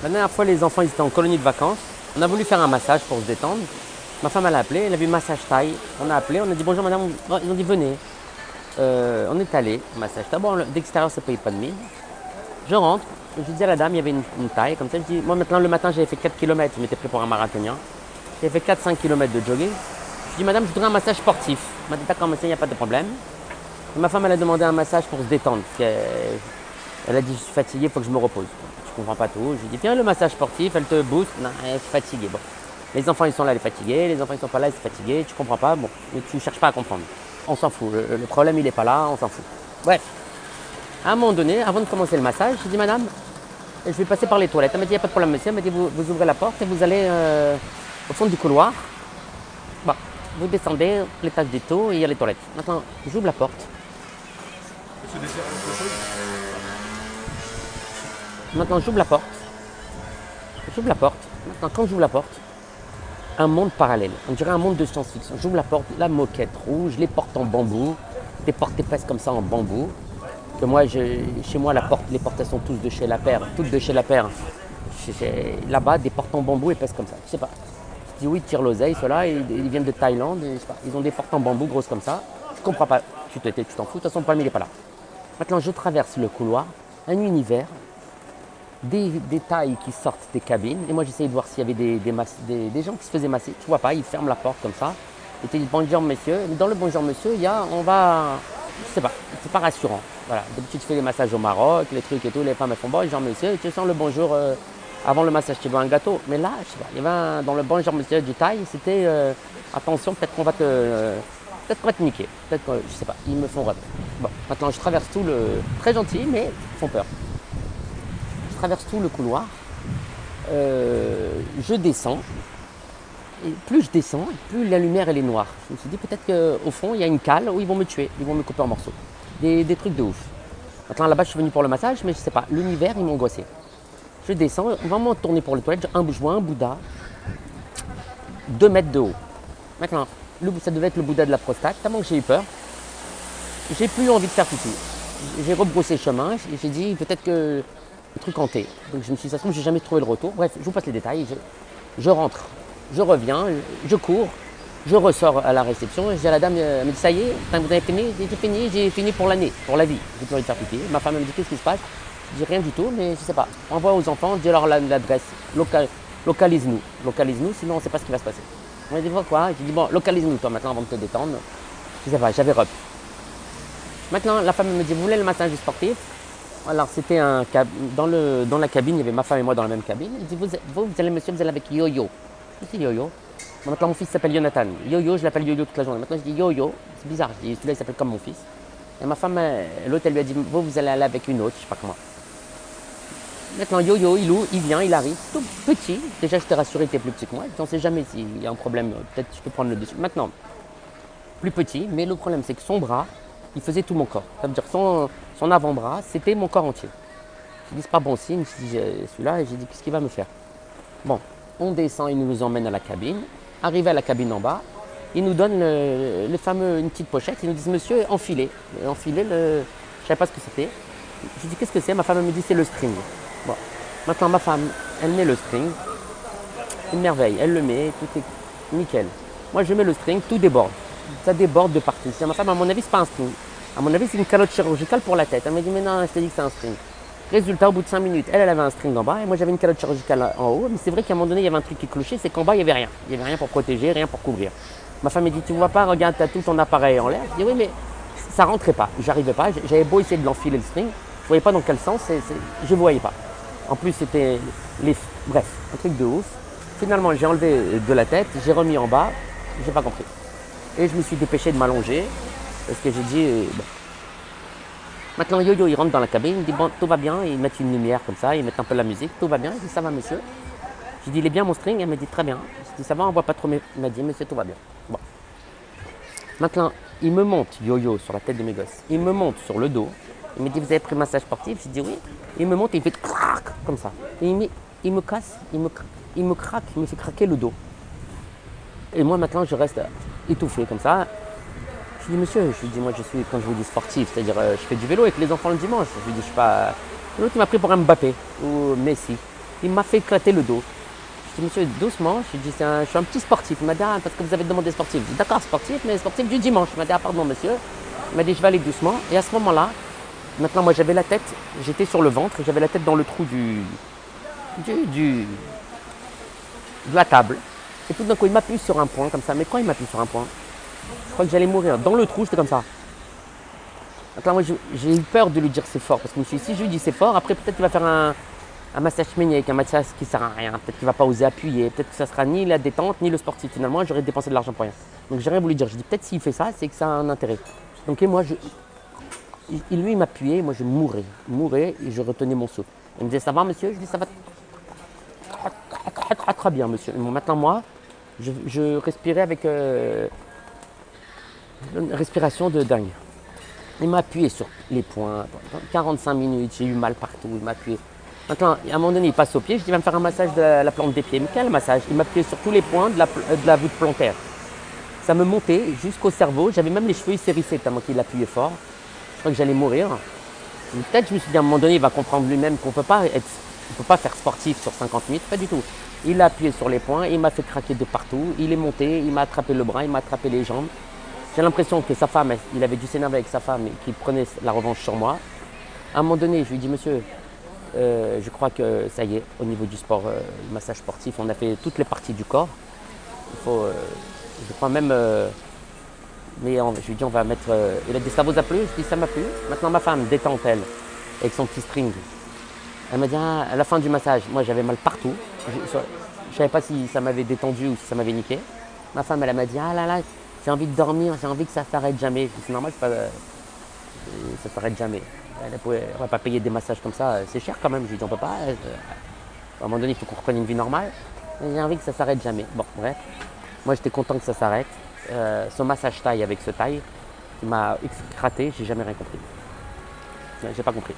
La dernière fois, les enfants ils étaient en colonie de vacances. On a voulu faire un massage pour se détendre. Ma femme, elle a appelé, elle a vu massage taille. On a appelé, on a dit bonjour madame. Ils ont dit venez. On est allé au massage taille. Bon, d'extérieur, ça ne paye pas de mine. Je rentre, je dis à la dame, il y avait une taille comme ça. Je dis, moi maintenant, le matin, j'avais fait 4 km. Je m'étais prêt pour un marathonien. J'avais fait 4-5 km de jogging. Je dis, madame, je voudrais un massage sportif. Elle m'a dit, d'accord, monsieur, il n'y a pas de problème. Et ma femme, elle a demandé un massage pour se détendre. Elle a dit, je suis fatiguée, il faut que je me repose. Je comprends pas tout. Je lui ai dit, viens, le massage sportif, elle te booste. Non, elle est fatiguée. Bon. Les enfants, ils sont là, elle est fatiguée. Les enfants, ils sont pas là, ils sont fatigués. Tu comprends pas. Bon, mais tu cherches pas à comprendre. On s'en fout. Le problème, il est pas là, on s'en fout. Bref. À un moment donné, avant de commencer le massage, j'ai dit, madame, je vais passer par les toilettes. Elle m'a dit, il n'y a pas de problème, monsieur. Elle m'a dit, vous ouvrez la porte et vous allez au fond du couloir. Bon, vous descendez, l'étage des taux et il y a les toilettes. Maintenant, j'ouvre la porte. Maintenant, j'ouvre la porte. J'ouvre la porte. Maintenant, quand j'ouvre la porte, un monde parallèle. On dirait un monde de science-fiction. J'ouvre la porte, la moquette rouge, les portes en bambou, des portes épaisses comme ça en bambou. Que moi, chez moi, les portes, elles sont tous de chez La Paire. Toutes de chez La Paire. Là-bas, des portes en bambou épaisses comme ça. Je sais pas. Je dis oui, tire l'oseille, ceux-là, ils viennent de Thaïlande. Je sais pas. Ils ont des portes en bambou grosses comme ça. Je comprends pas. Tu t'en fous. De toute façon, le problème, il n'est pas là. Maintenant, je traverse le couloir, un univers, des tailles qui sortent des cabines. Et moi, j'essayais de voir s'il y avait des gens qui se faisaient masser. Tu vois pas, ils ferment la porte comme ça. Et tu dis bonjour monsieur. Mais dans le bonjour monsieur, il y a, je sais pas, c'est pas rassurant. Voilà. D'habitude, tu fais les massages au Maroc, les trucs et tout. Les femmes, elles font bonjour monsieur. Et tu sens le bonjour avant le massage. Tu veux un gâteau. Mais là, je sais pas, il y avait dans le bonjour monsieur du taille, c'était attention, peut-être qu'on va te niquer. Peut-être que, je sais pas, ils me font rêver. Bon, maintenant, je traverse tout le. Très gentil, mais ils font peur. Je traverse tout le couloir. Je descends. Et plus je descends, plus la lumière elle est noire. Je me suis dit peut-être qu'au fond il y a une cale où ils vont me tuer, ils vont me couper en morceaux. Des trucs de ouf. Maintenant là-bas je suis venu pour le massage, mais je sais pas, l'univers il m'a angoissé. Je descends, vraiment tourner pour les toilettes, je vois un Bouddha, 2 mètres de haut. Maintenant, ça devait être le Bouddha de la prostate, tellement que j'ai eu peur. J'ai plus envie de faire pipi. J'ai rebroussé chemin, j'ai dit peut-être que le truc hanté. Donc je me suis dit, ça se trouve, j'ai jamais trouvé le retour. Bref, je vous passe les détails. Je rentre. Je reviens, je cours, je ressors à la réception, je dis à la dame, elle me dit ça y est, vous avez fini? J'ai fini pour l'année, pour la vie, j'ai plus envie de faire pipi. Ma femme elle me dit qu'est-ce qui se passe? Je dis rien du tout, mais je sais pas. Envoie aux enfants, dis leur l'adresse, localise-nous, sinon on ne sait pas ce qui va se passer. On m'a dit quoi? J'ai dit bon, localise-nous toi maintenant avant de te détendre. Je sais pas, j'avais rep. Maintenant la femme elle me dit vous voulez le massage sportif? Alors c'était dans la cabine, il y avait ma femme et moi dans la même cabine. Elle dit vous allez monsieur, vous allez avec Yo-Yo. C'est Yo-Yo. Bon, maintenant mon fils s'appelle Jonathan. Yo-Yo, je l'appelle Yo-Yo toute la journée. Maintenant je dis Yo-Yo, c'est bizarre. Je dis celui-là il s'appelle comme mon fils. Et ma femme, l'autre elle lui a dit vous allez aller avec une autre, je sais pas comment. Maintenant Yo-Yo, il vient, il arrive, tout petit. Déjà je t'ai rassuré, il était plus petit que moi. On ne sait jamais s'il y a un problème, peut-être je peux prendre le dessus. Maintenant, plus petit, mais le problème c'est que son bras, il faisait tout mon corps. Ça veut dire son avant-bras, c'était mon corps entier. Je dis c'est pas bon signe, je dis celui-là, et j'ai dit qu'est-ce qu'il va me faire? Bon. On descend, il nous emmène à la cabine. Arrivé à la cabine en bas, il nous donne le fameux, une petite pochette. Ils nous disent, monsieur, enfilez. Enfilez je ne savais pas ce que c'était. Je dis, qu'est-ce que c'est? Ma femme me dit, c'est le string. Bon. Maintenant, ma femme, elle met le string. Une merveille. Elle le met, tout est nickel. Moi, je mets le string, tout déborde. Ça déborde de partout. Ma femme, à mon avis, c'est pas un string. À mon avis, c'est une calotte chirurgicale pour la tête. Elle me dit, mais non, je t'ai dit que c'est un string. Résultat, au bout de 5 minutes, elle avait un string en bas et moi j'avais une calotte chirurgicale en haut. Mais c'est vrai qu'à un moment donné, il y avait un truc qui clochait, c'est qu'en bas, il n'y avait rien. Il n'y avait rien pour protéger, rien pour couvrir. Ma femme me dit, tu vois pas, regarde, tu as tout ton appareil en l'air. Je dis, oui, mais ça rentrait pas. J'arrivais pas. J'avais beau essayer de l'enfiler le string. Je ne voyais pas dans quel sens. Je ne voyais pas. En plus, c'était bref, un truc de ouf. Finalement, j'ai enlevé de la tête, j'ai remis en bas. J'ai pas compris. Et je me suis dépêché de m'allonger parce que j'ai dit, bon. Maintenant, Yo-Yo, il rentre dans la cabine, il dit bon, tout va bien, ils mettent une lumière comme ça, ils mettent un peu la musique, tout va bien. Il dit ça va, monsieur. J'ai dit il est bien mon string, elle m'a dit très bien. J'ai dit ça va, on voit pas trop. Il m'a dit monsieur, tout va bien. Bon. Maintenant, il me monte Yo-Yo sur la tête de mes gosses, il me monte sur le dos, il me dit vous avez pris massage sportif? J'ai dit oui. Il me monte et il fait crac comme ça. Et il me casse, il me craque, il me fait craquer le dos. Et moi maintenant, je reste étouffé comme ça. Je lui dis monsieur, je lui dis moi je suis, quand je vous dis sportif, c'est-à-dire je fais du vélo avec les enfants le dimanche. Je lui dis je suis pas. L'autre il m'a pris pour un Mbappé ou Messi. Il m'a fait éclater le dos. Je dis, monsieur, doucement. Je dis, je suis un petit sportif. Il m'a dit, ah, parce que vous avez demandé sportif. Je dis, d'accord, sportif, mais sportif du dimanche. Il m'a dit, ah, pardon, monsieur. Il m'a dit, je vais aller doucement. Et à ce moment-là, maintenant, moi, j'avais la tête, j'étais sur le ventre, j'avais la tête dans le trou de la table. Et tout d'un coup, il m'appuie sur un point, comme ça. Mais quand il m'appuie sur un point, je crois que j'allais mourir. Dans le trou, j'étais comme ça. Maintenant, moi, j'ai eu peur de lui dire c'est fort. Parce que je me suis dit, si je lui dis c'est fort, après, peut-être qu'il va faire un massage ménique, un massage qui ne sert à rien. Peut-être qu'il ne va pas oser appuyer. Peut-être que ça ne sera ni la détente, ni le sportif. Finalement, j'aurais dépensé de l'argent pour rien. Donc, j'ai rien voulu dire. Je dis, peut-être s'il fait ça, c'est que ça a un intérêt. Donc, et moi, lui, il m'appuyait. Moi, je mourais et je retenais mon souffle. Il me disait, ça va, monsieur? Je dis, ça va très bien, monsieur. Bon, maintenant, moi, je respirais avec une respiration de dingue. Il m'a appuyé sur les poings. 45 minutes, j'ai eu mal partout. Il m'a appuyé. Maintenant, à un moment donné, il passe au pied. Je dis, il va me faire un massage de la plante des pieds. Mais quel massage? Il m'a appuyé sur tous les points de la voûte plantaire. Ça me montait jusqu'au cerveau. J'avais même les cheveux hérissés tellement qu'il appuyait fort. Je crois que j'allais mourir. Peut-être, je me suis dit, à un moment donné, il va comprendre lui-même qu'on ne peut pas faire sportif sur 50 minutes. Pas du tout. Il a appuyé sur les poings. Il m'a fait craquer de partout. Il est monté. Il m'a attrapé le bras. Il m'a attrapé les jambes. J'ai l'impression que sa femme, il avait dû s'énerver avec sa femme et qu'il prenait la revanche sur moi. À un moment donné, je lui ai dit, monsieur, je crois que ça y est, au niveau du sport, le massage sportif, on a fait toutes les parties du corps. Il faut, je crois même, je lui ai dit, on va mettre, il a dit, ça vous a plu? Je dis, ça m'a plu. Maintenant, ma femme, détente-elle, avec son petit string. Elle m'a dit, ah, à la fin du massage, moi j'avais mal partout. Je ne savais pas si ça m'avait détendu ou si ça m'avait niqué. Ma femme, elle m'a dit, ah là là, j'ai envie de dormir, j'ai envie que ça s'arrête jamais. C'est normal, ça ne s'arrête jamais. On ne va pas payer des massages comme ça, c'est cher quand même. Je lui ai dit, on ne peut pas. À un moment donné, il faut qu'on reprenne une vie normale. J'ai envie que ça s'arrête jamais. Bon, bref. Moi, j'étais content que ça s'arrête. Ce massage taille avec ce taille, qui m'a éclaté, j'ai jamais rien compris. J'ai pas compris.